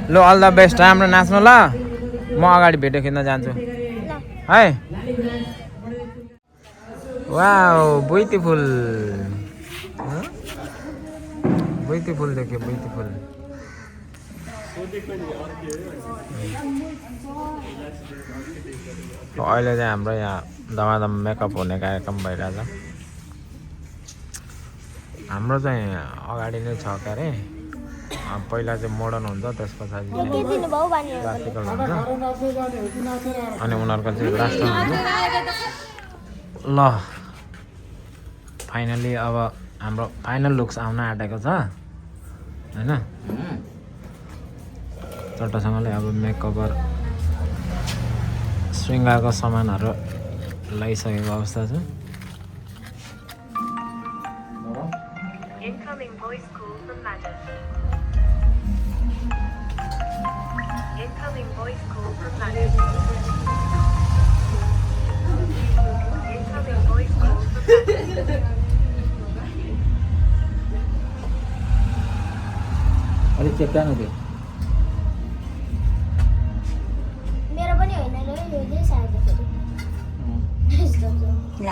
ल all the best राम्रो नाच्नु ल म अगाडि भिडियो खिच्न जान्छु है वाउ ब्युटिफुल ब्युटिफुल देख्यो ब्युटिफुल अहिले चाहिँ हाम्रो यहाँ दमादम मेकअप हुने कार्यक्रम भइरहेछ हाम्रो चाहिँ अगाडि नै छ के अरे पहिला चाहिँ मोडर्न हुन्छ त्यस पछाडि क्लासिकल हुन्छ अनि उनीहरूको चाहिँ लास्टमा हुन्छ ल फाइनली अब हाम्रो फाइनल लुक्स आउन आँटेको छ होइन चट्टसँगले अब मेकओभर श्रृङ्गारको सामानहरू लगाइसकेको अवस्था छ अलिक चेक गर्नु थियो मेरो पनि होइन ल यो चाहिँ सार्दै फेरि ल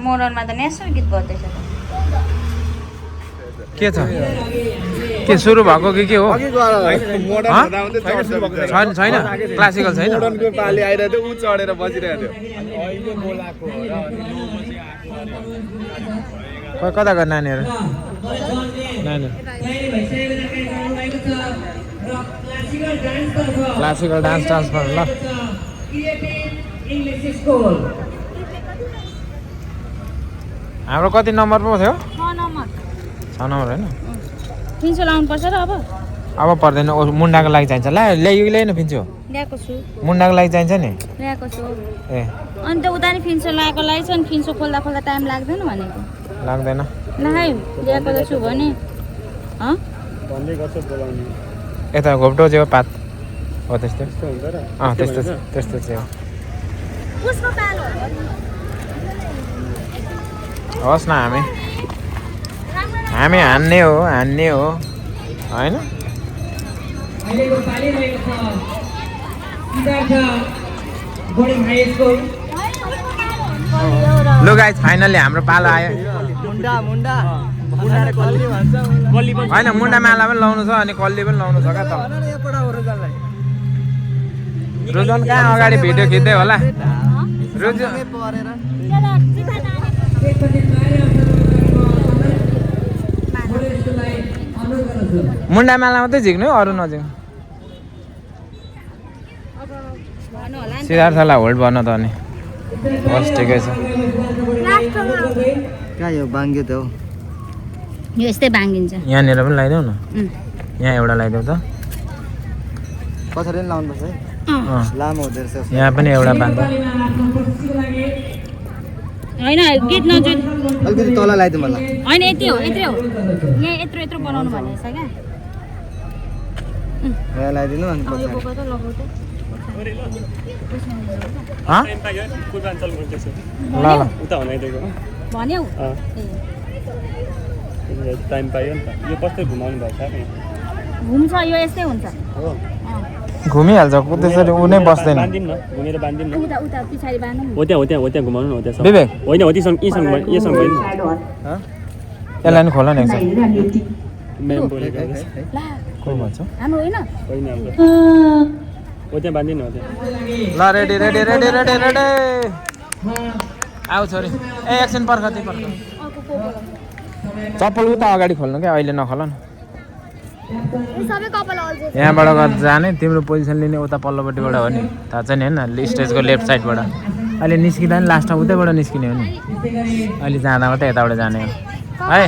मोडर्नमा त नेसनल गीत बज्दैछ के छ के सुरु भएको के हो छैन क्लासिकल छैन मोडर्नको पाली आइरहेको थियो उ चढेर बजिरहेको थियो कता गयो नानीहरू क्लासिकल डान्स पर ल हाम्रो कति नम्बर पो थियो 6 नम्बर होइन 300 लाउनु पर्छ र अब पर्दैन मुन्डाको लागि चाहिन्छ ला ल्यायो कि ल्याएन फिन्चो ल्याएको छु मुन्डाको लागि चाहिन्छ नि ल्याएको छु ए अनि त उता नि फिन्सो लगाएको लागि छ नि फिन्सो खोल्दा खोल्दा टाइम लाग्दैन भनेको लाग्दैन ल है ल्याएको त छु भने यता घोप्टो चाहिँ पात हो त्यस्तो त्यस्तो चाहिँ होस् न हामी हान्ने हो होइन लु गाइस फाइनली हाम्रो पालो आयो होइन मुन्डा माला पनि लाउनु छ अनि कल्ली पनि लाउनु छ क्या त रुजन कहाँ अगाडि भिडियो खिच्दै होला मुन्डा माला मात्रै झिक्नु अरू नझिक्नु सिद्धार्थलाई होल्ड भर्न त अनि बस ठिकै छ कहाँ यो बाङ्ग्यो त हो यो यस्तै बाङ्गिन्छ यहाँनिर पनि लगाइदेऊ न यहाँ एउटा लगाइदेऊ त पछाडि पनि लाउनुपर्छ है लामो हुँदो रहेछ यहाँ पनि एउटा बान्ध होइन गीत नजुल अलिकति तल लगाइदिउँ होला होइन यति हो यहाँ यत्रो बनाउनु भनेको छ क्या यहाँ लगाइदिनु अनि पछाडि भन्यौ टाइम पायो नि त यो कस्तो घुमाउनु भएको छ नि घुम्छ यो यस्तै हुन्छ घुमिहाल्छ त्यसरी ऊ नै बस्दैन घुमेर बान्दिम न उता पछाडि बान्नु हो त्यहाँ घुमाउनु न हो त्यहाँ विवेक होइन हो यसँग होइन यसलाई नि खोला नि एकछिन म्याम बोलेको को भन्छ हाम्रो होइन होइन हाम्रो हो त्यहाँ बान्दिन हो त्यहाँ ल रेडी आऊ छोरी ए एकछिन पर्ख चप्पल उता अगाडि खोल्नु क्या अहिले नखोल न यहाँबाट जाने तिम्रो पोजिसन लिने उता पल्लोपट्टिबाट हो नि थाहा छ नि होइन स्टेजको लेफ्ट साइडबाट अहिले निस्किँदा नि लास्टमा उतैबाट निस्किने हो नि अहिले जाँदा मात्रै यताबाट जाने हो है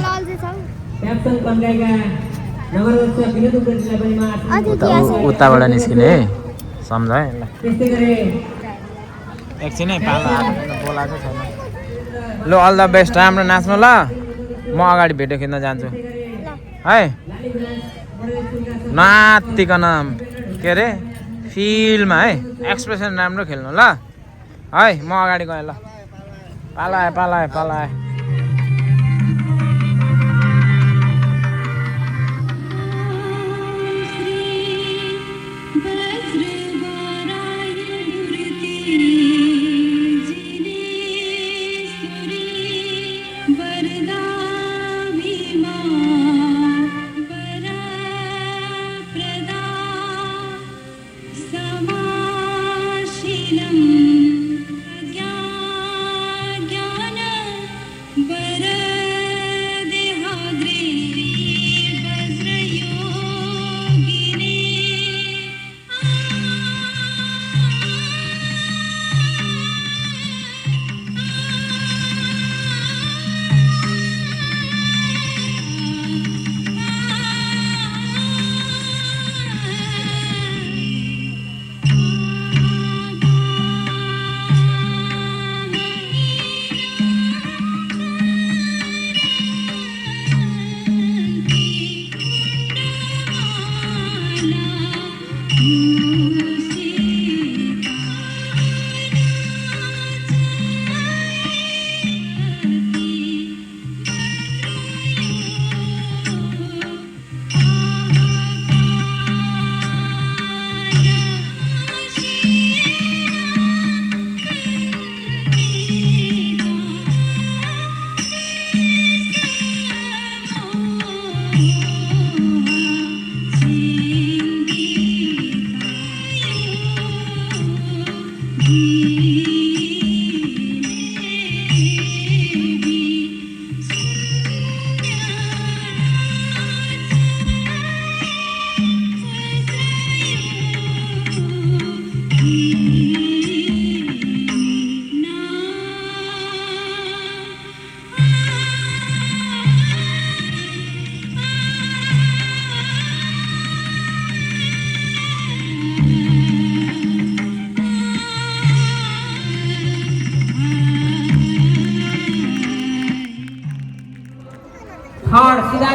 उताबाट निस्किने है सम्झ है ल एकछिन है पालो बोलाएको छैन ल अल द बेस्ट राम्रो नाच्नु ल म अगाडि भिडियो खिच्न जान्छु है नातिकन के अरे फिल्डमा है एक्सप्रेसन राम्रो खेल्नु ल है म अगाडि गएँ ल पालो आयो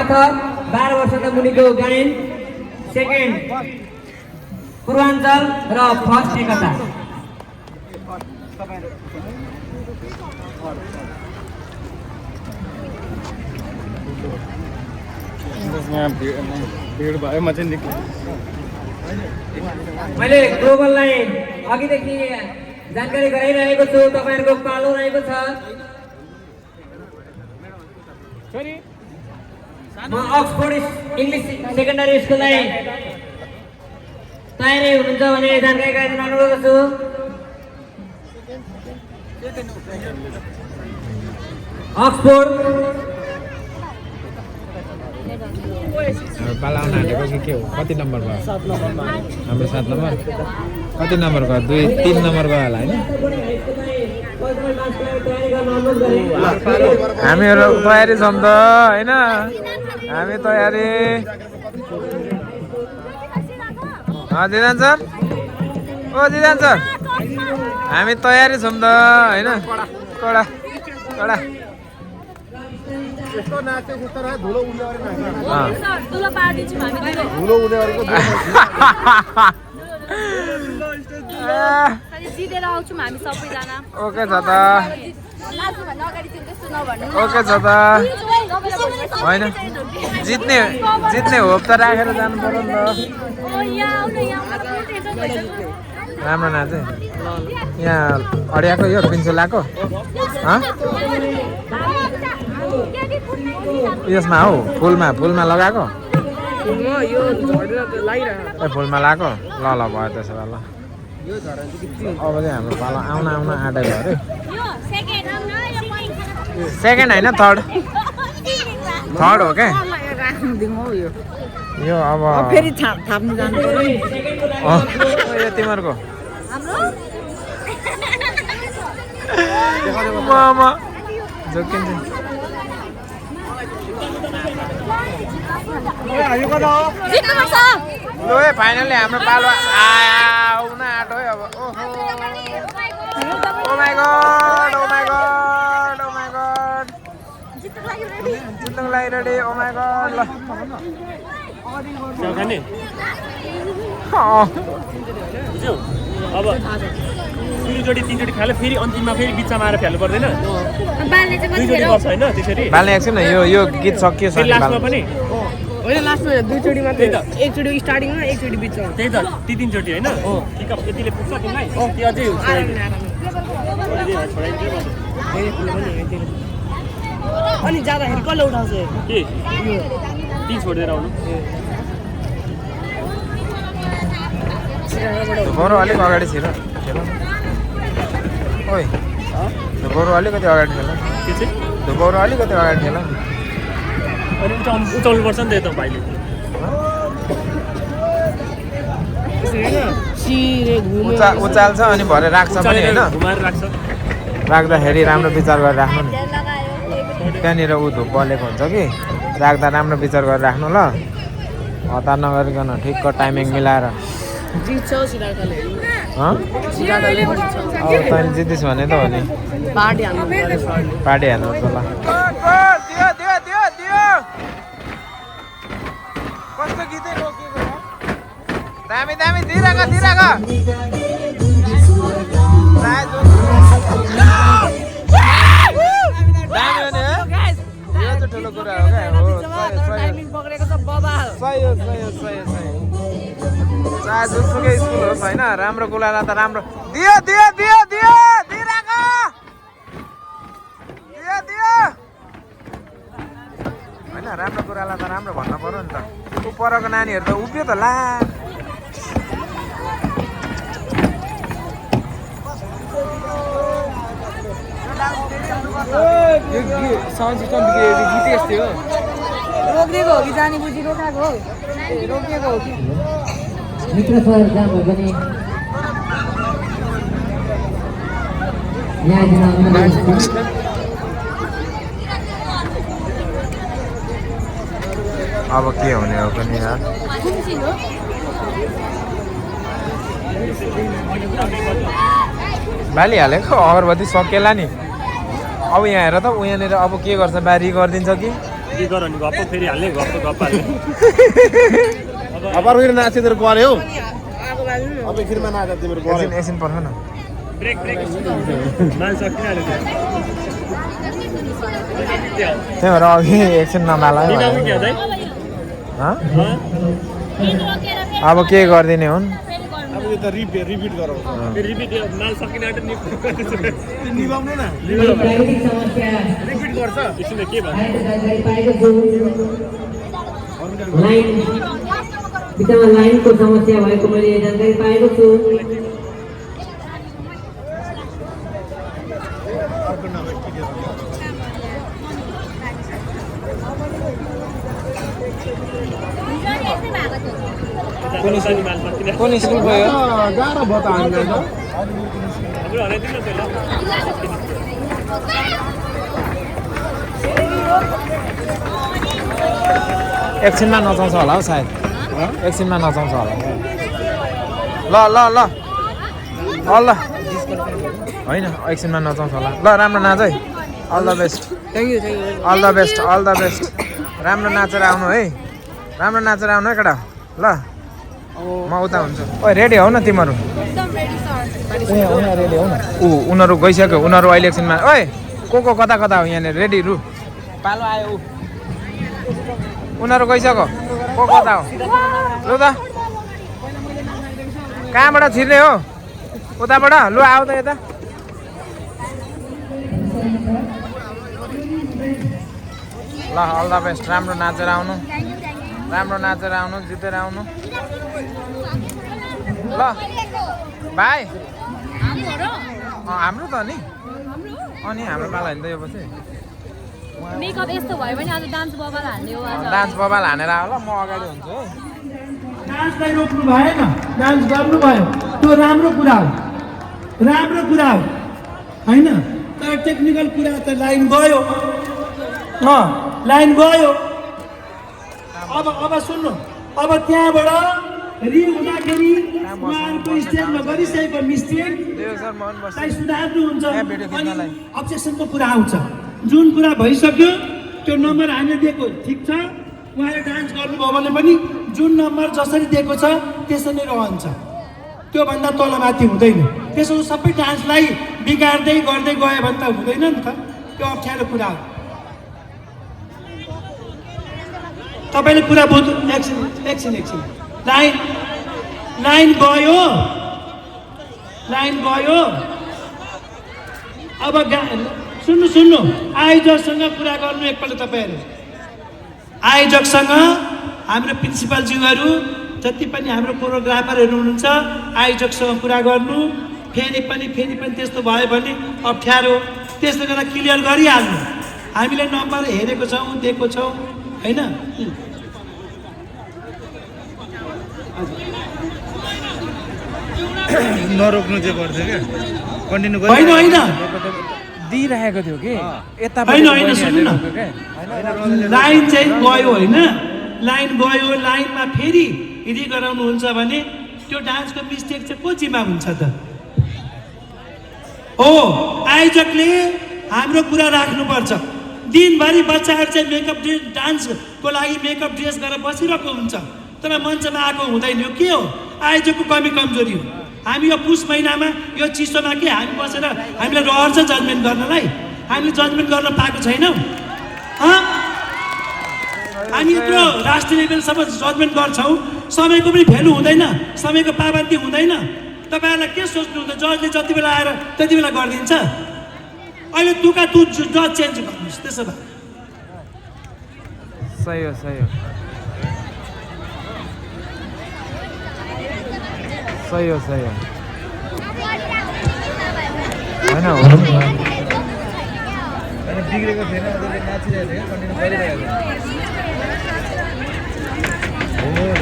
अर्थ 12 वर्षका मुनिको गायन, सेकेन्ड पूर्वाञ्चल र फर्स्ट एकता। मैले ग्लोबललाई अघिदेखि जानकारी गराइरहेको छु, तपाईँहरूको पालो रहेको छ। म अक्सफोर्ड इङ्ग्लिस सेकेन्डरी स्कुललाई तयारी हुनुहुन्छ भने जानकारी गराइदिन अनुरोध गर्छु। अक्सफोर्ड पाला आउन आँटेको कि के हो? कति नम्बर भयो? हाम्रो 7 नम्बर। कति नम्बर भयो? 2 3 नम्बर भयो होला होइन? हामीहरू तयारी छौँ त होइन? हामी तयारी। दिदान सर, ओ दिदान सर, हामी तयारी छौँ त होइन? कडा कडा जितेर आउँछौँ हामी सबैजना। ओके छ त, ओके छ त। होइन जित्ने होप त राखेर जानु पर्यो नि त। राम्रो नाच है यहाँ अडियाको यो पिन्सो लाएको यसमा हौ फुलमा लगाएको फुलमा लगाएको। ल ल भयो त्यसो भए ल। अब चाहिँ हाम्रो पालो आउन आँटेको अरे। सेकेन्ड होइन थर्ड हो क्या यो। अब फेरि थाप्नु जानु पर्यो। यो तिमीहरूको जोकिन्छ। लो फाइनली हाम्रो पालो आउन आँटो है अब। ओ माई गॉड जित्नुको लागि रेडी। ओ माई गॉड ल अब दुईचोटि तीनचोटि खाले फेरि अन्तिममा फेरि बिचमा आएर फ्याल्नु पर्दैन। दुईचोटि गर्छ होइन त्यसरी बाल्ने एकछिन यो गीत सकियो लास्टमा पनि होइन लास्टमा दुईचोटि मात्रै त। एकचोटि स्टार्टिङमा एकचोटि बिचमा। त्यही त ती तीनचोटि होइन पिकअप यतिले पुग्छ तिमीलाई कि अझै अनि जाँदाखेरि कसले उठाउँछ के ती छोडेर आउनु। गोरु अलिक अगाडि छिर खेल। ओइ गोरु अलिकति अगाडि खेल। के चाहिँ गोरु अलिकति अगाडि खेल। अनि उचाउनु पर्छ नि त यता भाइले। उचाल्छ अनि भरे राख्छ पनि होइन? घुमाएर राख्छ। राख्दाखेरि राम्रो विचार गरेर राख्नु नि। त्यहाँनिर ऊ धुप बलेको हुन्छ कि राख्दा राम्रो विचार गरेर राख्नु ल। हतार नगरिकन ठिक्क टाइमिङ मिलाएर। अब तैँले जितिस् भने त हो नि पार्टी हाल्नु त ल। कस्तो गीतै रोकिएको दामी दामी दिइराख दामी भने यो चाहिँ ठुलो कुरा हो क्या। चाहे जुनसुकै स्कुल होस् होइन राम्रो कुरालाई त राम्रो दियो होइन राम्रो कुरालाई त राम्रो भन्नु पर्यो नि त। ऊ परको नानीहरू त उभियो त ला। साउन्ड सिस्टम गीतै यस्तै हो। रोकिदिएको हो कि जानी बुझी रोकाएको हो? रोकिएको हो कि मित्र सर जहाँ भए पनि यहाँ अब के हुने हो पनि यार। बालिहालेको अगरबत्ती सकेला नि। अब यहाँ हेर त ऊ यहाँनिर अब के गर्छ बारी गरिदिन्छ कि के गर नि गप्प फेरि हाल्ने गप्प हाल्ने अब फेरि नाचे तेरो गऱ्यो अब एकछिनमा नाच तिम्रो गऱ्यो एकछिन पर्ख न ब्रेक माल सकिहाल्यो त्यही भएर अघि एकछिन नमाला अब के गरिदिने हुन् अब यो त रिपिट गरौ रिपिट माल सकिन आँट्यो नि निभाउनु न प्राविधिक समस्या रिपिट गर्छ एकछिन के भयो जानकारी पाएको छु लाइन बिचमा लाइनको समस्या भएको मैले जानकारी पाएको छु कुन स्कुल गयो गाह्रो भयो त हामीलाई त हाम्रो हराइदिनु न पहिला एकछिनमा नचाउँछ होला हौ सायद एकछिनमा नचाउँछ होला ल ल ल ल होइन एकछिनमा नचाउँछ होला ल राम्रो नाच है all the best all the best all the best राम्रो नाचेर आउनु है राम्रो नाचेर आउनु है केटा ल म उता हुन्छु ओइ रेडी हौ न तिमीहरू रेडी हौ न उनीहरू गइसक्यो उनीहरू अहिले एकछिनमा ओइ को कता कता हो यहाँनिर रेडी रु पालो आयो उनीहरू गइसक्यो को कता हो लु त कहाँबाट छिर्ने हो उताबाट लु आऊ त यता ल अल द बेस्ट राम्रो नाचेर आउनु जितेर आउनु ल भाइ हाम्रो त नि अनि हाम्रो पाला होइन त यो पछि मेकअप यस्तो भयो भने आज डान्स बबाल हाल्ने हो आज डान्स बबाल हानेर आऊ ल म अगाडि हुन्छु है डान्सलाई रोक्नु भएन डान्स गर्नुभयो त्यो राम्रो कुरा हो होइन तर टेक्निकल कुरा त लाइन गयो अब सुन्नु अब त्यहाँबाट हुँदाखेरि उहाँहरूको स्टेजमा गरिसकेको मिस्टेकलाई सुधार्नुहुन्छ अनि अब्जेक्सनको कुरा आउँछ जुन कुरा भइसक्यो त्यो नम्बर हामीले दिएको ठिक छ उहाँले डान्स गर्नुभयो भने पनि जुन नम्बर जसरी दिएको छ त्यसरी नै रहन्छ त्योभन्दा तलमाथि हुँदैन त्यसो सबै डान्सलाई बिगार्दै गर्दै गयो भने त हुँदैन नि त त्यो अप्ठ्यारो कुरा हो तपाईँले कुरा बुझ्नु एकछिन लाइन गयो अब सुन्नु आयोजकसँग कुरा गर्नु एकपल्ट तपाईँहरू आयोजकसँग हाम्रो प्रिन्सिपलज्यूहरू जति पनि हाम्रो कोरियोग्राफरहरू हुनुहुन्छ आयोजकसँग कुरा गर्नु फेरि पनि त्यस्तो भयो भने अप्ठ्यारो त्यसले गर्दा क्लियर गरिहाल्नु हामीले नम्बर हेरेको छौँ दिएको छौँ होइन नरोक्नु चाहिँ पर्थ्यो क्या कन्टिन्यू होइन दिइरहेको थियो कि यता होइन सुन्नु न लाइन चाहिँ गयो होइन लाइनमा फेरि यदि गराउनुहुन्छ भने त्यो डान्सको मिस्टेक चाहिँ को जिम्मा हुन्छ त हो आयोजकले हाम्रो कुरा राख्नुपर्छ दिनभरि बच्चाहरू चाहिँ मेकअप ड्रेस डान्सको लागि मेकअप ड्रेस गरेर बसिरहेको हुन्छ तर मञ्चमा आएको हुँदैन यो के हो आयोजकको कमी कमजोरी हो हामी यो पुस महिनामा यो चिसोमा के हामी बसेर हामीलाई रहर छ जजमेन्ट गर्नलाई हामीले जजमेन्ट गर्न पाएको छैनौँ हामी यत्रो राष्ट्रिय लेभलसम्म जजमेन्ट गर्छौँ समयको पनि भ्यालु हुँदैन समयको पाबन्दी हुँदैन तपाईँहरूलाई के सोच्नुहुन्छ जजले जति बेला आएर त्यति बेला गरिदिन्छ अहिले तुका तु जज चेन्ज गर्नुहोस् त्यसो भए सही हो होइन बिग्रेको थिएन उनीहरूले नाचिरहेको थियो कन्टिन्यू गरिरहेको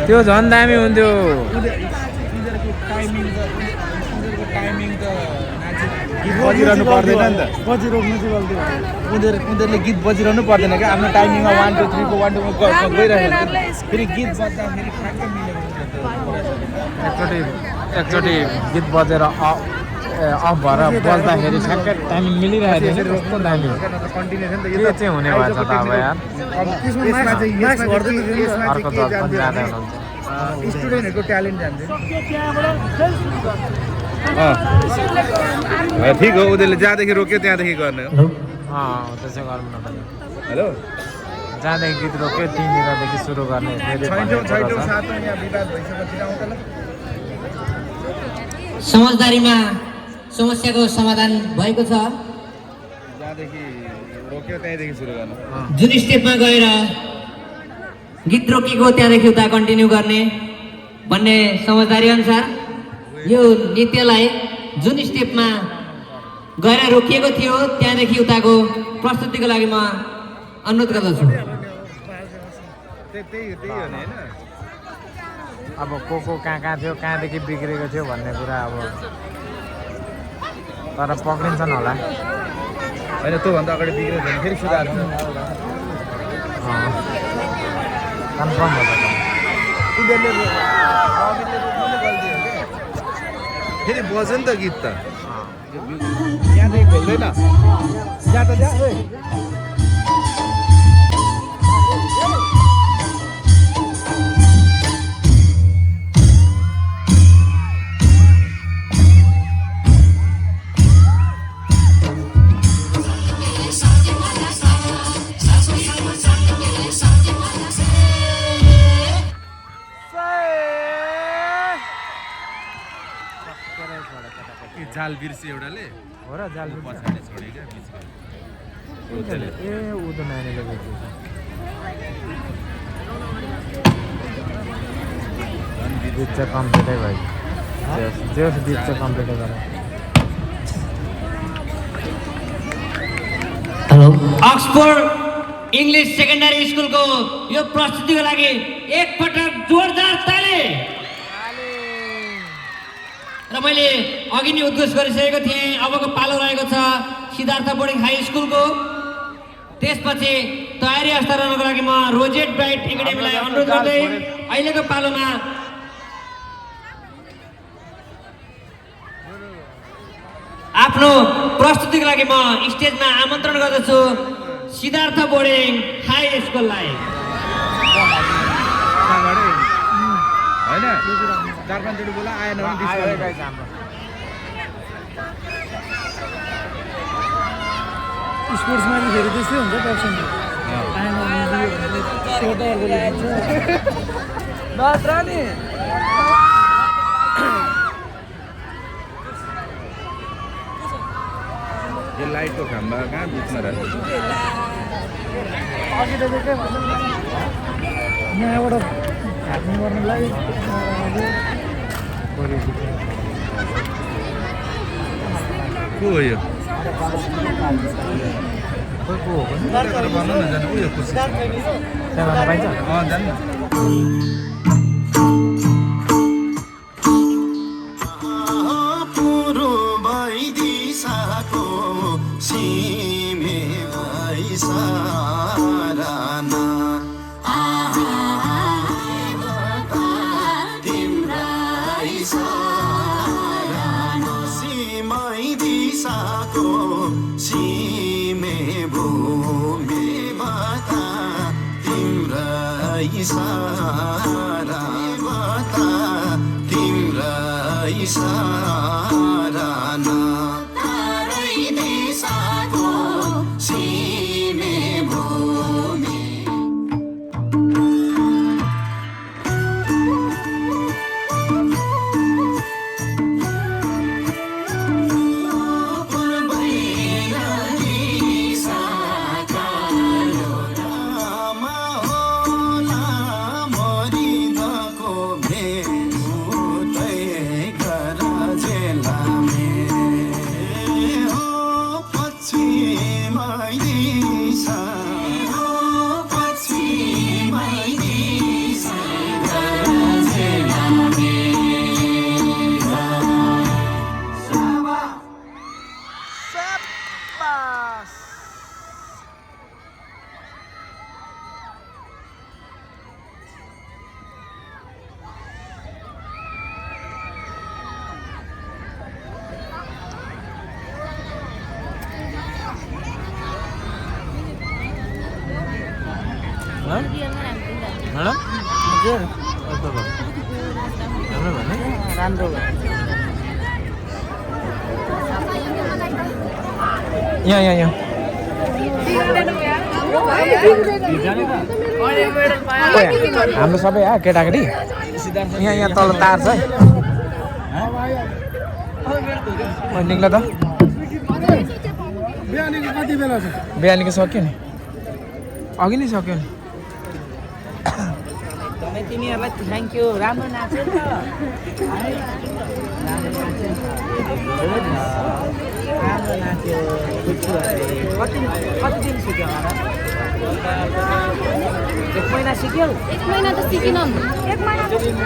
त्यो झन् दामी हुन्थ्यो टाइमिङ त गीत बजिरहनु पर्दैन नि त पछि रोक्नु चाहिँ गल्ती उनीहरूले गीत बजिरहनु पर्दैन क्या आफ्नो टाइमिङमा 1 2 3 को 1 2 गइरहेको हुन्छ फेरि गीत बज्दाखेरि ठ्याक्कै मिलेको एकचोटि गीत बजेर अफ भएर बस्दाखेरि ठ्याक्कै टाइमिङ मिलिरहेको थियो नि कस्तो दामी कन्टिन्यू छ नि के चाहिँ हुने भएछ त अब यार यसमा चाहिँ अर्को दल पनि जाँदै हुनुहुन्छ स्टुडेन्टहरूको ट्यालेन्ट जान्छ ठिक हो उनीहरूले जहाँदेखि रोक्यो त्यहाँदेखि गर्ने हो त्यसै गर्नु न त हेलो जहाँदेखि गीत रोक्यो त्यहीँनिरदेखि सुरु गर्ने छैटौँ सातौँ यहाँ विवाद भइसकेपछि आउँछ ल समझदारीमा समस्याको समाधान भएको छ। जहाँदेखि रोक्यो त्यहीँदेखि सुरु गर्नु जुन स्टेपमा गएर गीत रोकेको त्यहाँदेखि उता कन्टिन्यू गर्ने भन्ने समझदारी अनुसार यो नृत्यलाई जुन स्टेपमा गएर रोकिएको थियो त्यहाँदेखि उताको प्रस्तुतिको लागि म अनुरोध गर्दछु। त्यही हो नि होइन अब को कहाँ थियो कहाँदेखि बिग्रेको थियो भन्ने कुरा अब तर पक्रिन्छन् होला होइन त्योभन्दा अगाडि बिग्रियो भने फेरि सुधार्छ कन्फर्म हो उनीहरूले गल्ती हो क्या फेरि बज्यो नि त गीत त यहाँदेखि खोल्दैन जहाँ त जहाँ जाल बिर्से एउटाले हो र जाल पछाडि छोड्यो क्या बिचको ए उँधो नानीले बेच्छ गीत चाहिँ कम्प्लिटै भयो जे गीत चाहिँ कम्प्लिटै गरे हेलो अक्सफोर्ड इङ्ग्लिस सेकेन्डरी स्कुलको यो प्रस्तुतिको लागि एकपटक जोरदार ताली। र मैले अघि नै उद्घोष गरिसकेको थिएँ अबको पालो रहेको छ सिद्धार्थ बोर्डिङ हाई स्कुलको। त्यसपछि तयारी अवस्था रहनको लागि म रोजेट ब्राइट एकाडेमीलाई अनुरोध गर्दै अहिलेको पालोमा आफ्नो प्रस्तुतिको लागि म स्टेजमा आमन्त्रण गर्दछु सिद्धार्थ बोर्डिङ हाई स्कुललाई। होइन 4-5 चोटि बोला आएन भने स्पोर्ट्समा पनि फेरि त्यस्तै हुन्छ पर्सेन्ट नत्र नि यो लाइटको खम्बा कहाँ बिचमा राखेको यहाँबाट हाट्नु गर्नुलाई को हो यो भन्नु न जानु उयो खुसी त्यहाँ पाइन्छ जानु करा हजुर कस्तो भयो राम्रो भयो नि राम्रो भयो यहाँ हाम्रो सबै केटाकेटी यहाँ तल तार छ है निक्ल त बिहानीको सक्यो नि अघि नै सक्यो नि तिमीहरूलाई थ्याङ्क यू राम्रो नाच्यो नि त राम्रो नाच्यो कति दिन सिक्यो होला एक महिना सिक्यो एक महिना त सिकिनँ एक महिना सिकेन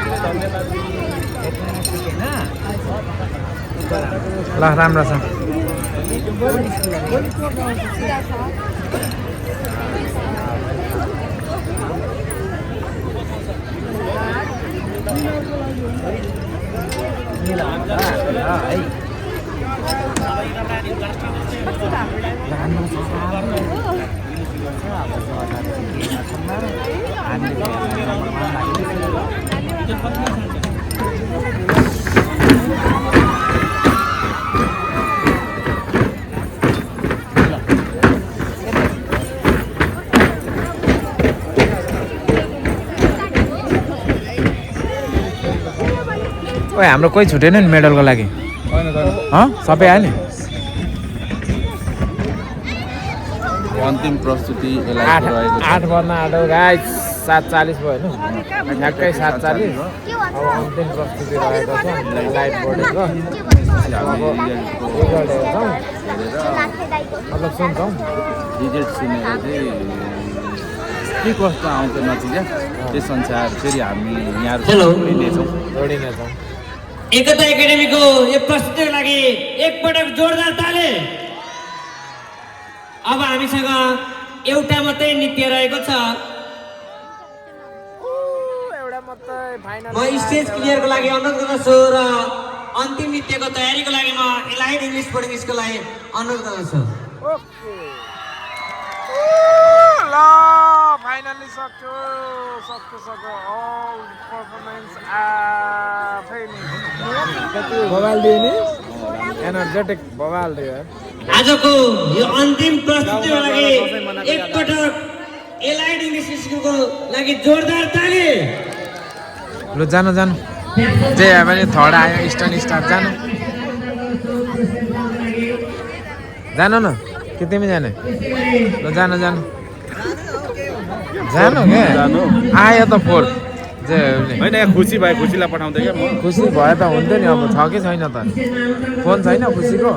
ल राम्रो छ ओए हाम्रो कोही छुटेन नि मेडलको लागि सबै आयो नि अन्तिम प्रस्तुति 8 बज्न आँट्यो गाइस 7:40 भयो होइन ठ्याक्कै 7:40 अब अन्तिम प्रस्तुति रहेको छ लाइट बोर्डेको अब रिजल्ट हेर्छौँ मतलब सुन्छौँ रिजल्ट सुनेर चाहिँ के कस्तो आउँछ नतिजा त्यस अनुसार फेरि हामी यहाँ जोडिनेछौँ एकता एकाडेमीको यो प्रस्तुतिको लागि एकपटक जोरदार ताली अब हामीसँग एउटा मात्रै नृत्य रहेको छ म स्टेज क्लियरको लागि अनुरोध गर्दछु र अन्तिम नृत्यको तयारीको लागि म एलाइड इङ्ग्लिस बोर्डिङ स्कुललाई अनुरोध गर्दछु ल फाइनल्ली सक्यो अल पर्फर्मेन्स आफै नि बवाल दियो नि एनर्जेटिक बवाल दियो आजको यो अन्तिम प्रस्तुतिको लागि एकपटक एलाइड इङ्ग्लिस स्कुलको लागि जोरदार ताली लु जानु जे पनि थर्ड आयो इस्टर्न स्टार जानु न कि तिमी जाने ल जानु क्या आयो त फोर्थ जे होइन खुसी भयो खुसीलाई पठाउँदै क्या म खुसी भए त हुन्थ्यो नि अब छ कि छैन त फोन छैन खुसीको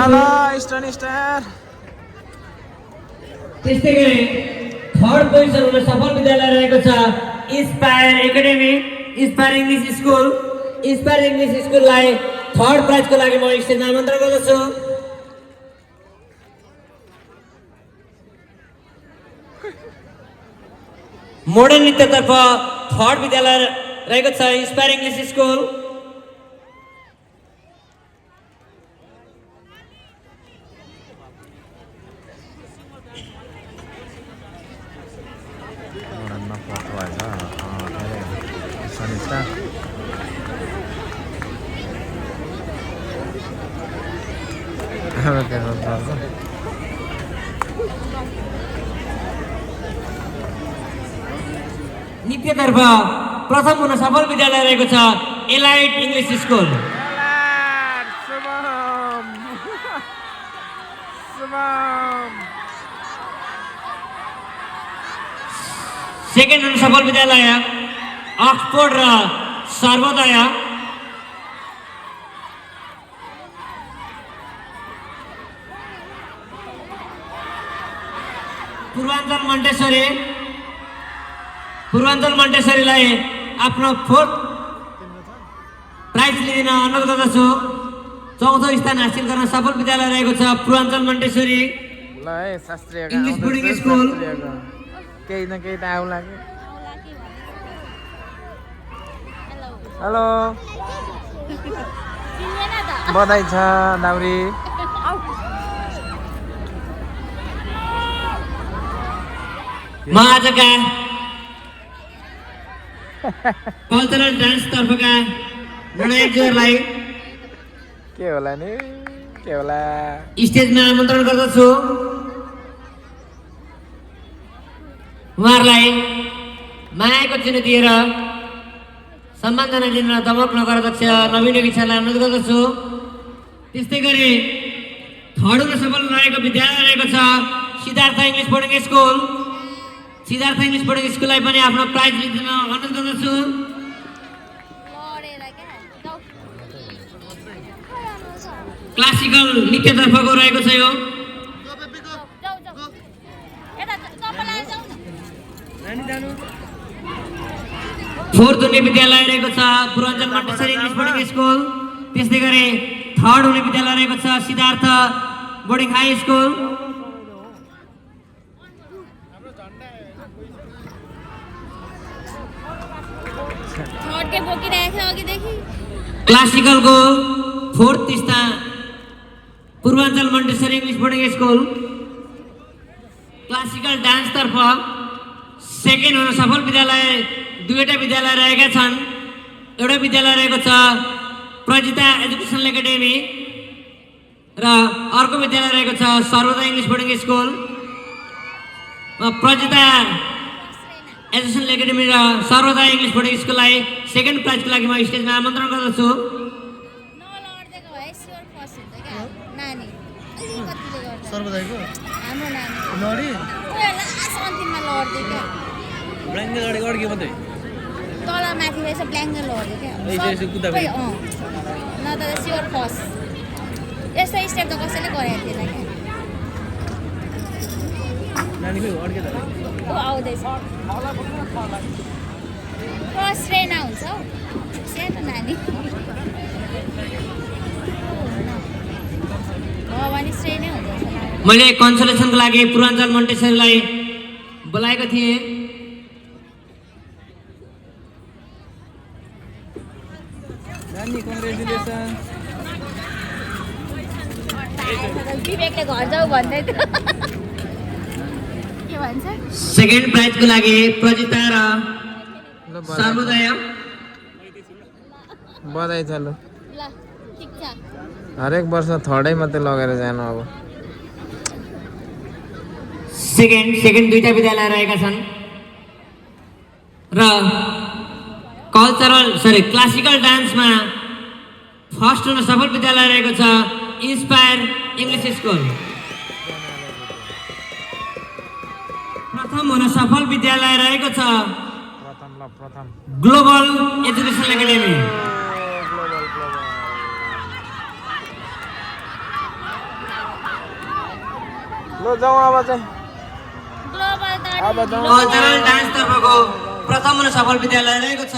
ल इस्टर्न स्टार त्यस्तै गरी थर्ड पोजिसन हुन सफल विद्यालय रहेको छ इन्स्पायर एकाडेमी इन्स्पायर इङ्ग्लिस स्कुललाई थर्ड प्राइजको लागि म स्टेजमा आमन्त्रण गर्दछु मोडर्न नृत्यतर्फ थर्ड विद्यालय रहेको छ इन्स्पायर इङ्ग्लिस स्कुल नृत्यतर्फ प्रथम हुन सफल विद्यालय रहेको छ एलाइड इङ्ग्लिस स्कुल सेकेन्ड हुन सफल विद्यालय अक्सफोर्ड र सर्वोदय पूर्वाञ्चल मन्टेश्वरीलाई आफ्नो फोर्थ प्राइज लिन अनुरोध गर्दछु चौथो स्थान हासिल गर्न सफल विद्यालय रहेको छ Purwanchal Montessori English boarding school केही न केही त आउला कि हेलो बधाई छ दाउरी म आजका कल्चरल डान्स तर्फका निर्णायकज्यूहरूलाई के होला नि के होला स्टेजमा आमन्त्रण गर्दछु। उहाँहरूलाई मायाको चिनो दिएर सम्मानजना दिन दमक नगर अध्यक्ष नवीन योगीलाई अनुरोध गर्दछु। त्यस्तै गरी थर्ड हुन सफल रहेको विद्यालय रहेको छ Siddhartha English boarding school. Siddhartha English boarding स्कुललाई पनि आफ्नो प्राइज लिन अनुरोध गर्दछु। क्लासिकल नृत्यतर्फको रहेको छ यो। फोर्थ हुने विद्यालय रहेको छ Purbanchal Montessori English boarding school. त्यस्तै गरी थर्ड हुने विद्यालय रहेको छ सिद्धार्थ बोर्डिङ हाई स्कुल। क्लासिकलको fourth Tista Purbanchal Montessori English boarding school. Classical डान्सतर्फ सेकेन्ड हुन सफल विद्यालय दुईवटा विद्यालय रहेका छन्। एउटा विद्यालय रहेको छ प्रजिता एजुकेसनल एकाडेमी र अर्को विद्यालय रहेको छ Sarvodaya English boarding school. Prajita educational academy र सर्वोदय इङ्ग्लिस बोर्डिङ स्कुललाई सेकेन्ड प्राइजको लागि म स्टेजमा आमन्त्रण गर्दछु। सर्वोदयको तल माथि रहेछ ब्ल्याङ्गल लड्यो क्या न त स्योर फर्स्ट यस्तो स्टेप त कसैले गरेको थिएन क्या आउँदैछ फर्स्ट ट्रेन हुन्छ हौ सानो नानी भवानी ट्रेनै हुन्छ। मैले कन्सलेसनको लागि पूर्वाञ्चल मन्टेसरीलाई बोलाएको थिएँ। विवेकले घर जाऊ भन्दै थियो के भन्छ सेकेन्ड प्राइजको लागि प्रजिता र सर्वोदय बधाई छ लु। ल ठिक छ हरेक वर्ष थर्डै मात्रै लगेर जानु अब। सेकेन्ड दुईटा विद्यालय रहेका छन् र क्लासिकल डान्समा फर्स्ट हुन सफल विद्यालय रहेको छ इन्स्पायर इङ्ग्लिस स्कुल। प्रथम हुन सफल विद्यालय रहेको छ ग्लोबल एजुकेसनल एकाडेमी। ल जाउँ अब चाहिँ ग्लोबल अब जाउँ। कल्चरल डान्स तर्फको प्रथम हुन सफल विद्यालय रहेको छ